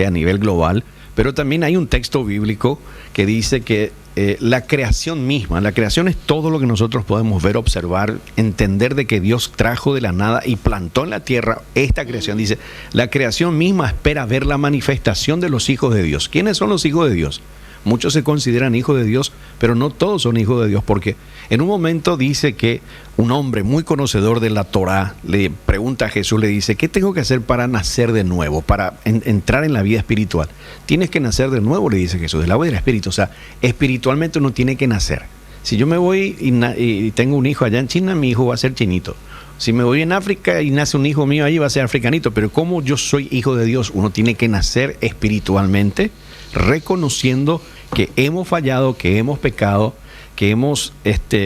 a nivel global, pero también hay un texto bíblico que dice que la creación misma, la creación es todo lo que nosotros podemos ver, observar, entender de que Dios trajo de la nada y plantó en la tierra esta creación. Dice, la creación misma espera ver la manifestación de los hijos de Dios. ¿Quiénes son los hijos de Dios? Muchos se consideran hijos de Dios, pero no todos son hijos de Dios, porque en un momento dice que un hombre muy conocedor de la Torá le pregunta a Jesús, le dice, ¿qué tengo que hacer para nacer de nuevo, para entrar en la vida espiritual? Tienes que nacer de nuevo, le dice Jesús, del agua y del espíritu. O sea, espiritualmente uno tiene que nacer. Si yo me voy y tengo un hijo allá en China, mi hijo va a ser chinito. Si me voy en África y nace un hijo mío allí, va a ser africanito. Pero como yo soy hijo de Dios, uno tiene que nacer espiritualmente, reconociendo que hemos fallado, que hemos pecado, que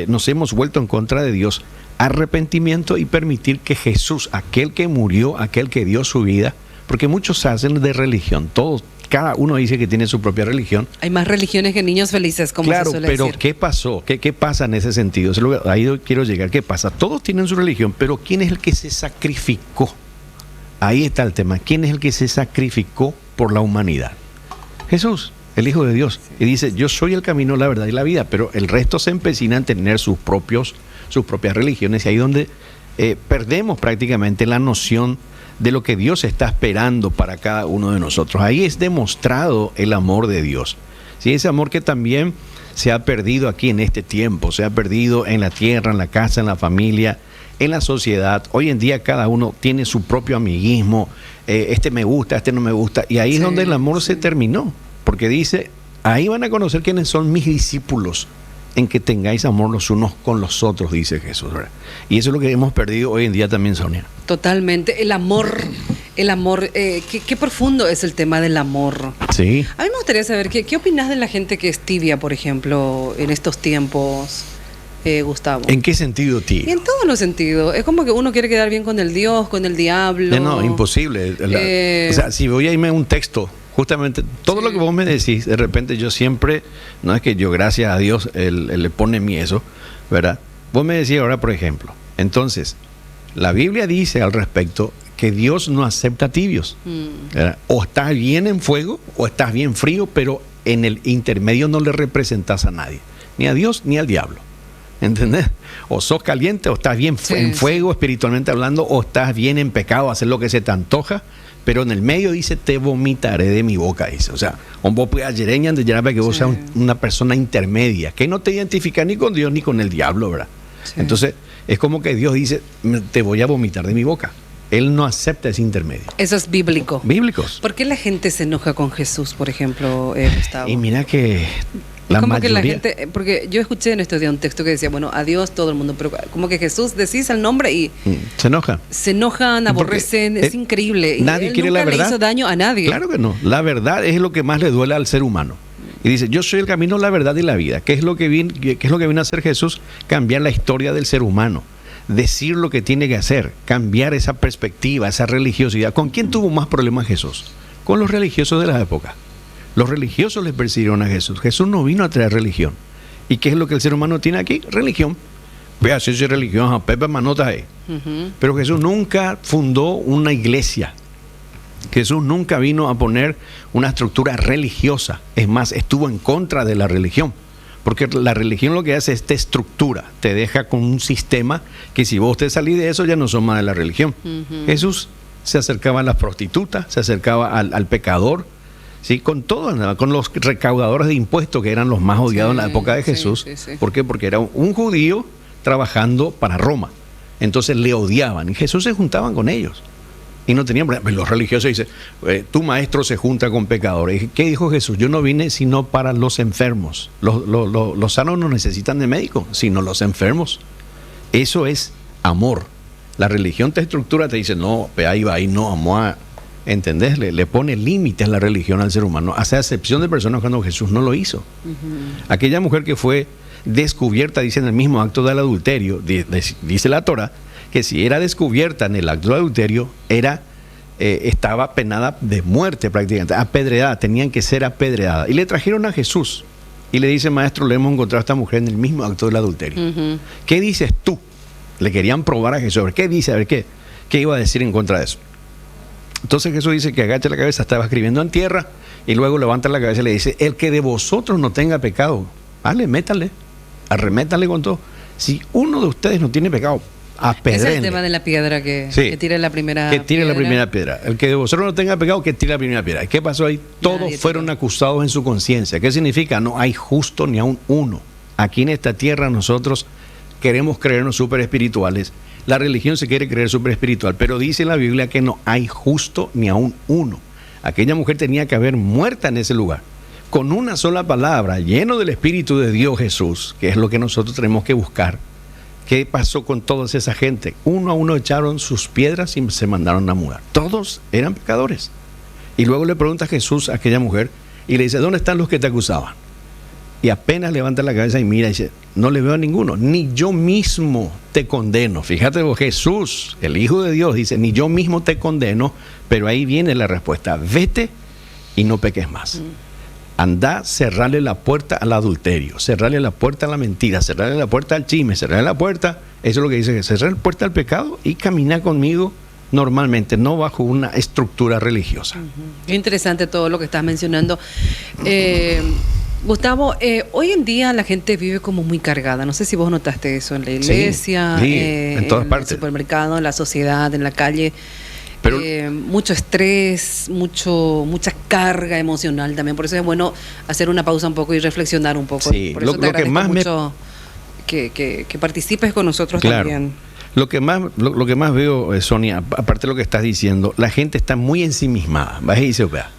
nos hemos vuelto en contra de Dios, arrepentimiento y permitir que Jesús, aquel que murió, aquel que dio su vida, porque muchos hacen de religión, cada uno dice que tiene su propia religión. Hay más religiones que niños felices, como se suele decir. Claro, pero ¿qué pasó? ¿Qué pasa en ese sentido? Ahí quiero llegar. ¿Qué pasa? Todos tienen su religión, pero ¿quién es el que se sacrificó? Ahí está el tema. ¿Quién es el que se sacrificó por la humanidad? Jesús, el Hijo de Dios. Y dice, yo soy el camino, la verdad y la vida, pero el resto se empecina en tener sus propias religiones, y ahí donde perdemos prácticamente la noción de lo que Dios está esperando para cada uno de nosotros. Ahí es demostrado el amor de Dios. ¿Sí? Ese amor que también se ha perdido aquí en este tiempo, se ha perdido en la tierra, en la casa, en la familia, en la sociedad. Hoy en día cada uno tiene su propio amiguismo, este me gusta, este no me gusta, y ahí es donde el amor se terminó, porque dice, ahí van a conocer quiénes son mis discípulos, en que tengáis amor los unos con los otros, dice Jesús, ¿verdad? Y eso es lo que hemos perdido hoy en día también, Sonia. Totalmente, el amor, qué profundo es el tema del amor. Sí. A mí me gustaría saber, ¿qué opinas de la gente que es tibia, por ejemplo, en estos tiempos, Gustavo? ¿En qué sentido tibia? En todos los sentidos. Es como que uno quiere quedar bien con el Dios, con el diablo. No, imposible. O sea, si voy a irme a un texto, justamente todo lo que vos me decís, de repente yo siempre, no es que yo, gracias a Dios, él le pone en mí eso, ¿verdad? Vos me decís ahora, por ejemplo, entonces, la Biblia dice al respecto que Dios no acepta tibios. ¿Verdad? O estás bien en fuego o estás bien frío, pero en el intermedio no le representas a nadie, ni a Dios ni al diablo. ¿Entendés? O sos caliente o estás bien en fuego, espiritualmente hablando, o estás bien en pecado, hacer lo que se te antoja, pero en el medio dice, te vomitaré de mi boca, dice. O sea, vos puedes llereñan de llenar para que vos seas una persona intermedia, que no te identifica ni con Dios ni con el diablo, ¿verdad? Sí. Entonces, es como que Dios dice, te voy a vomitar de mi boca. Él no acepta ese intermedio. Eso es bíblico. Bíblicos. ¿Por qué la gente se enoja con Jesús, por ejemplo, Gustavo? Y mira que la como mayoría... que la gente, porque yo escuché en estos días un texto que decía, bueno, a Dios todo el mundo, pero como que Jesús decís el nombre y se enoja. Se enojan, aborrecen, es increíble. Nadie él quiere nunca la verdad. le hizo daño a nadie. Claro que no. La verdad es lo que más le duele al ser humano. Y dice, yo soy el camino, la verdad y la vida. ¿Qué es lo que vino a hacer Jesús? Cambiar la historia del ser humano. Decir lo que tiene que hacer, cambiar esa perspectiva, esa religiosidad. ¿Con quién tuvo más problemas Jesús? Con los religiosos de la época. Los religiosos les persiguieron a Jesús. Jesús no vino a traer religión. ¿Y qué es lo que el ser humano tiene aquí? Religión. Ve a hacerse religión, a Pepe Manota ahí. Pero Jesús nunca fundó una iglesia. Jesús nunca vino a poner una estructura religiosa. Es más, estuvo en contra de la religión. Porque la religión lo que hace es te estructura, te deja con un sistema que si vos te salís de eso ya no son más de la religión. Jesús se acercaba a las prostitutas, se acercaba al pecador, ¿sí? Con los recaudadores de impuestos que eran los más odiados en la época de Jesús. ¿Por qué? Porque era un judío trabajando para Roma. Entonces le odiaban y Jesús se juntaban con ellos. Y no tenían problema. Los religiosos dicen, tu maestro se junta con pecadores. ¿Qué dijo Jesús? Yo no vine sino para los enfermos. Los sanos no necesitan de médico, sino los enfermos. Eso es amor. La religión te estructura, te dice, no, ahí va, ahí no, vamos a... ¿Entendés? Le pone límites a la religión al ser humano. Hace acepción de personas cuando Jesús no lo hizo. Aquella mujer que fue descubierta, dice en el mismo acto del adulterio, dice la Torá, que si era descubierta en el acto de adulterio, estaba penada de muerte prácticamente, apedreada, tenían que ser apedreadas. Y le trajeron a Jesús y le dice, maestro, le hemos encontrado a esta mujer en el mismo acto del adulterio. ¿Qué dices tú? Le querían probar a Jesús. ¿Qué dice? A ver, ¿qué iba a decir en contra de eso? Entonces Jesús dice que agacha la cabeza, estaba escribiendo en tierra, y luego levanta la cabeza y le dice, el que de vosotros no tenga pecado, vale, métale, arremétale con todo. Si uno de ustedes no tiene pecado, apedréenle. Es el tema de la piedra que tire la primera piedra. Que tire la primera piedra. El que de vosotros no tenga pecado, que tire la primera piedra. ¿Qué pasó ahí? Todos fueron acusados en su conciencia. ¿Qué significa? No hay justo ni aun uno. Aquí en esta tierra nosotros queremos creernos súper espirituales. La religión se quiere creer súper espiritual, pero dice la Biblia que no hay justo ni aun uno. Aquella mujer tenía que haber muerta en ese lugar. Con una sola palabra, lleno del Espíritu de Dios Jesús, que es lo que nosotros tenemos que buscar. ¿Qué pasó con toda esa gente? Uno a uno echaron sus piedras y se mandaron a mudar. Todos eran pecadores. Y luego le pregunta a Jesús a aquella mujer y le dice, ¿dónde están los que te acusaban? Y apenas levanta la cabeza y mira y dice, no le veo a ninguno, ni yo mismo te condeno. Fíjate vos, Jesús, el Hijo de Dios, dice, ni yo mismo te condeno, pero ahí viene la respuesta, vete y no peques más. Anda, cerrarle la puerta al adulterio, cerrarle la puerta a la mentira, cerrarle la puerta al chisme, cerrarle la puerta, eso es lo que dice, cerrar la puerta al pecado y caminar conmigo normalmente, no bajo una estructura religiosa. Qué interesante todo lo que estás mencionando. Gustavo, hoy en día la gente vive como muy cargada. No sé si vos notaste eso en la iglesia, sí, en todas partes. En el supermercado, en la sociedad, en la calle. Pero, mucho estrés, mucha carga emocional también. Por eso es bueno hacer una pausa un poco y reflexionar un poco. Sí, por eso te agradezco mucho que participes con nosotros también. Lo que más veo, Sonia, aparte de lo que estás diciendo, la gente está muy ensimismada. Vas y dices, vea,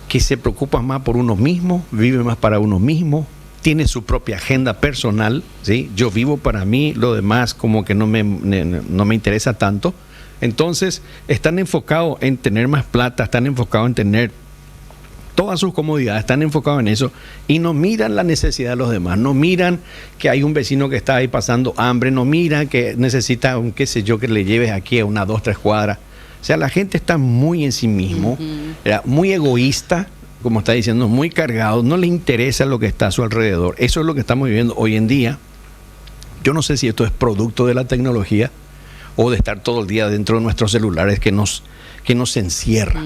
que se preocupa más por uno mismo, vive más para uno mismo, tiene su propia agenda personal, ¿sí? Yo vivo para mí, lo demás como que no me interesa tanto. Entonces, están enfocados en tener más plata, están enfocados en tener todas sus comodidades, están enfocados en eso y no miran la necesidad de los demás, no miran que hay un vecino que está ahí pasando hambre, no miran que necesita un qué sé yo que le lleves aquí a 1, 2, 3 cuadras. O sea, la gente está muy en sí mismo, muy egoísta, como está diciendo, muy cargado, no le interesa lo que está a su alrededor. Eso es lo que estamos viviendo hoy en día. Yo no sé si esto es producto de la tecnología o de estar todo el día dentro de nuestros celulares que nos encierra.